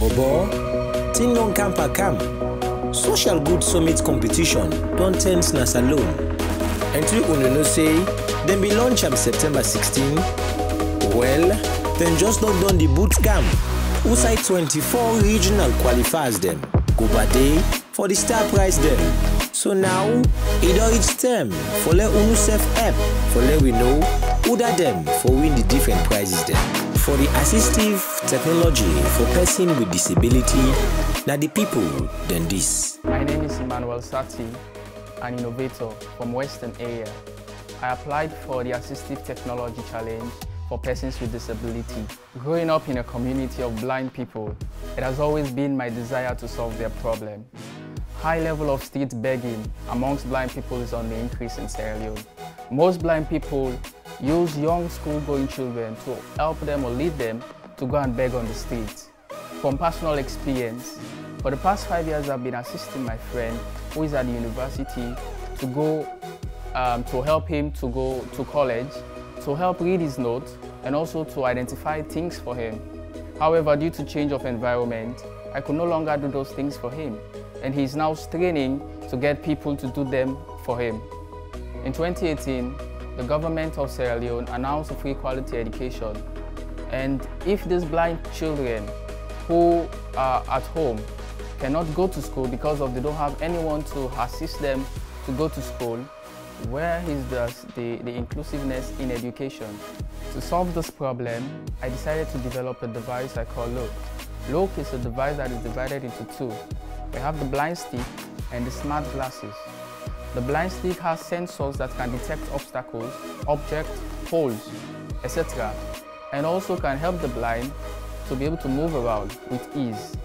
Bobo, thing don camp a camp. Social good summit competition don't turn na salon. And to know say, then be launch am September 16. Well, then just not done the boot camp. Outside 24 regional qualifiers them. Go bade for the star prize them. So now, it all reach them for let UNICEF help, for let we know who that them for win the different prizes them. For the assistive technology for person with disability, now the people than this. My name is Emmanuel Sati, an innovator from Western area. I applied for the Assistive Technology Challenge for persons with disability. Growing up in a community of blind people, it has always been my desire to solve their problem. High level of street begging amongst blind people is on the increase in Sierra Leone. Most blind people use young school-going children to help them or lead them to go and beg on the streets. From personal experience, for the past 5 years I've been assisting my friend who is at the university to go to help him to go to college, to help read his notes and also to identify things for him. However, due to change of environment, I could no longer do those things for him, and he's now straining to get people to do them for him. In 2018, the government of Sierra Leone announced a free quality education, and if these blind children who are at home cannot go to school because they don't have anyone to assist them to go to school, where is the inclusiveness in education? To solve this problem, I decided to develop a device I call LOOK. LOOK is a device that is divided into two. We have the blind stick and the smart glasses. The blind stick has sensors that can detect obstacles, objects, holes, etc. and also can help the blind to be able to move around with ease.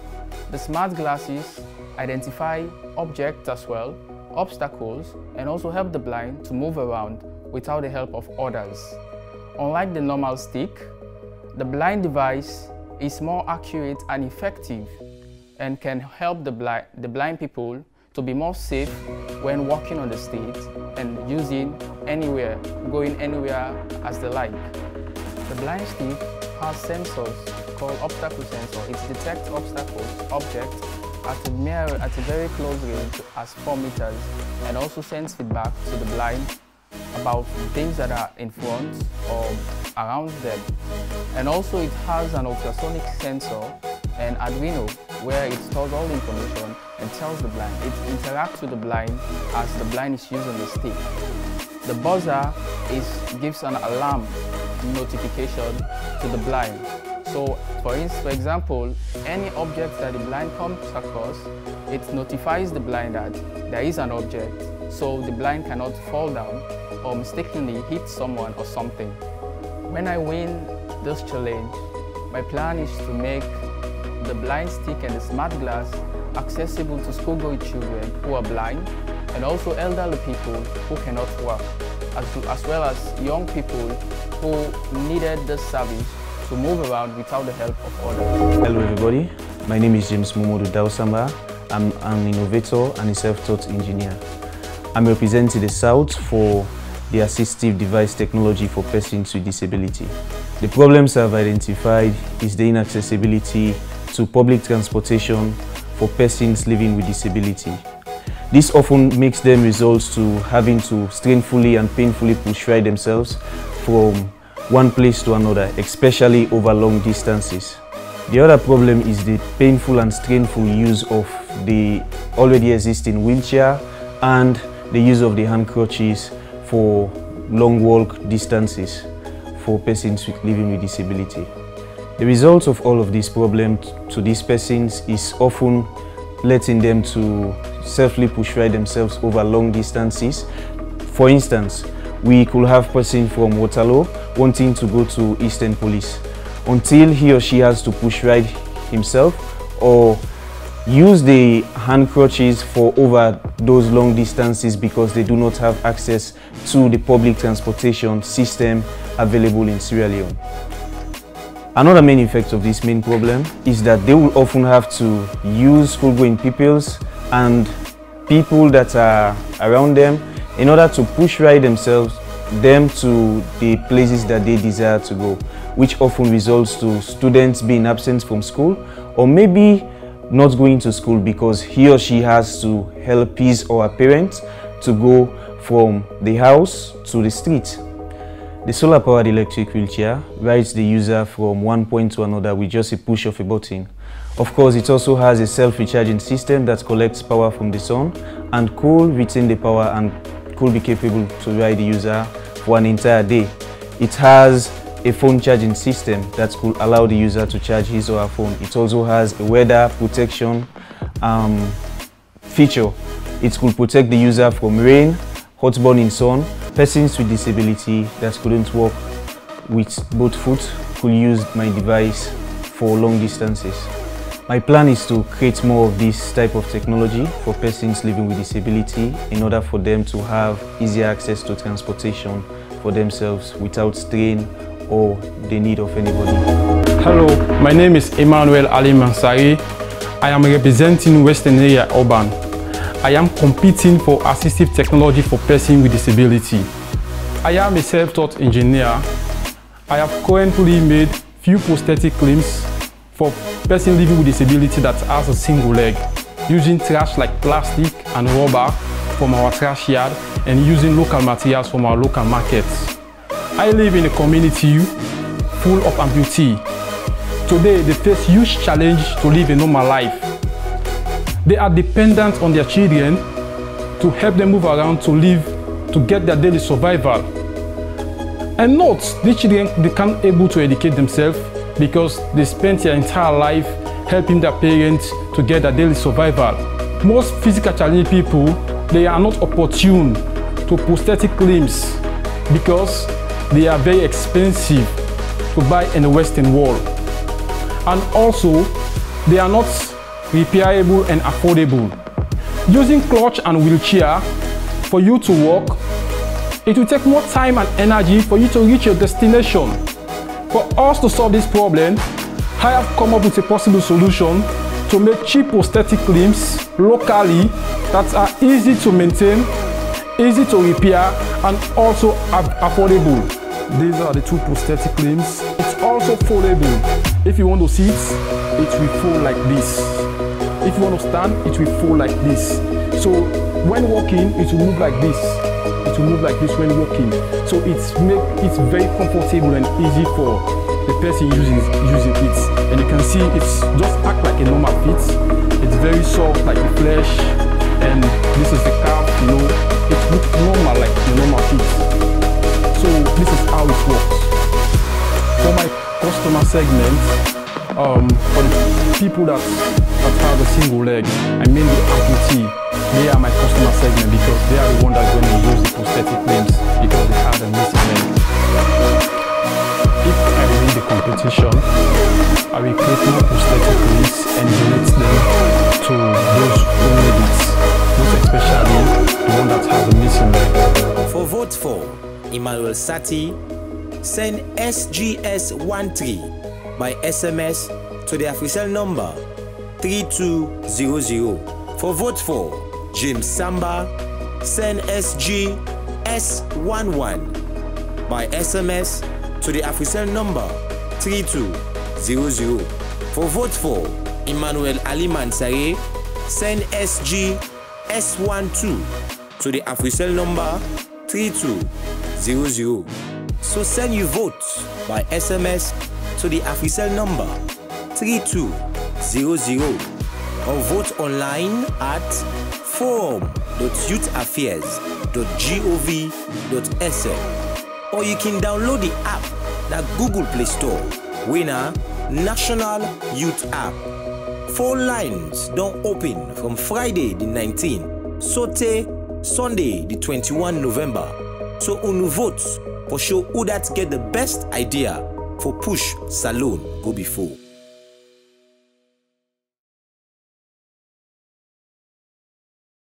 The smart glasses identify objects as well, obstacles, and also help the blind to move around without the help of others. Unlike the normal stick, the blind device is more accurate and effective and can help the blind people to be more safe when walking on the street and going anywhere as they like. The blind stick has sensors called obstacle sensor. It detects obstacles, objects at a very close range as 4 meters, and also sends feedback to the blind about things that are in front or around them. And also it has an ultrasonic sensor and Arduino where it stores all the information and tells the blind. It interacts with the blind as the blind is using the stick. The buzzer gives an alarm notification to the blind. So for example, any object that the blind comes across, it notifies the blind that there is an object, so the blind cannot fall down or mistakenly hit someone or something. When I win this challenge, my plan is to make the blind stick and the smart glass accessible to school-going children who are blind, and also elderly people who cannot walk, as well as young people who needed this service to move around without the help of others. Hello everybody, my name is James Momodu Dausamba. I'm an innovator and a self-taught engineer. I'm representing the South for the assistive device technology for persons with disability. The problems I've identified is the inaccessibility to public transportation for persons living with disability. This often makes them resort to having to strainfully and painfully push ride themselves from one place to another, especially over long distances. The other problem is the painful and strainful use of the already existing wheelchair and the use of the hand crutches for long walk distances for persons living with disability. The result of all of these problems to these persons is often letting them to selfly push ride themselves over long distances. For instance, we could have a person from Waterloo wanting to go to Eastern Police. Until he or she has to push ride himself or use the hand crutches for over those long distances because they do not have access to the public transportation system available in Sierra Leone. Another main effect of this main problem is that they will often have to use school-going pupils and people that are around them in order to push ride them to the places that they desire to go. which often results to students being absent from school, or maybe not going to school because he or she has to help his or her parents to go from the house to the street. The solar-powered electric wheelchair rides the user from one point to another with just a push of a button. Of course, it also has a self-recharging system that collects power from the sun and could retain the power and could be capable to ride the user for an entire day. It has a phone charging system that could allow the user to charge his or her phone. It also has a weather protection feature. It could protect the user from rain, hot burning sun. Persons with disability that couldn't walk with both foot could use my device for long distances. My plan is to create more of this type of technology for persons living with disability in order for them to have easier access to transportation for themselves without strain or the need of anybody. Hello, my name is Emmanuel Ali Mansari. I am representing Western Area Urban. I am competing for assistive technology for persons with disability. I am a self-taught engineer. I have currently made few prosthetic limbs for persons living with disability that has a single leg, using trash like plastic and rubber from our trash yard and using local materials from our local markets. I live in a community full of amputees. Today, they face huge challenge to live a normal life. They are dependent on their children to help them move around to get their daily survival. And not, these children, they can't able to educate themselves because they spend their entire life helping their parents to get their daily survival. Most physical challenged people, they are not opportune to prosthetic limbs because they are very expensive to buy in the Western world. And also, they are not repairable and affordable. Using clutch and wheelchair for you to walk, it will take more time and energy for you to reach your destination. For us to solve this problem, I have come up with a possible solution to make cheap prosthetic limbs locally that are easy to maintain, easy to repair, and also affordable. These are the two prosthetic limbs. It's also foldable. If you want to sit, it will fold like this. If you want to stand, it will fold like this. So when walking, it will move like this. It will move like this when walking. So it's very comfortable and easy for the person using it. And you can see it's just act like a normal fit. It's very soft like the flesh. And this is the calf, you know, it looks normal like a normal fit. So this is how it works. For my customer segment, for the people that have a single leg, I mean the amputee, they are my customer segment because they are the ones that are going to use the prosthetic limbs because they have a missing leg. If I win the competition, I will create more prosthetic limbs and donate them to those who need it, most especially the one that has a missing leg. For vote for Emmanuel Sati, send SGS13 by SMS to the AfriCell number 3200. For vote for James Samba, send SGS11 by SMS to the AfriCell number 3200. For vote for Emmanuel Ali Mansari, send SGS12 to the AfriCell number 3200. So send your vote by SMS to the AfriCell number 3200 or vote online at forum.youthafairs.gov.sm, or you can download the app at Google Play Store. Winner National Youth App. Phone lines don't open from Friday the 19th, Sote Sunday the 21 November. So unu vote for show who that get the best idea for push Salone go before.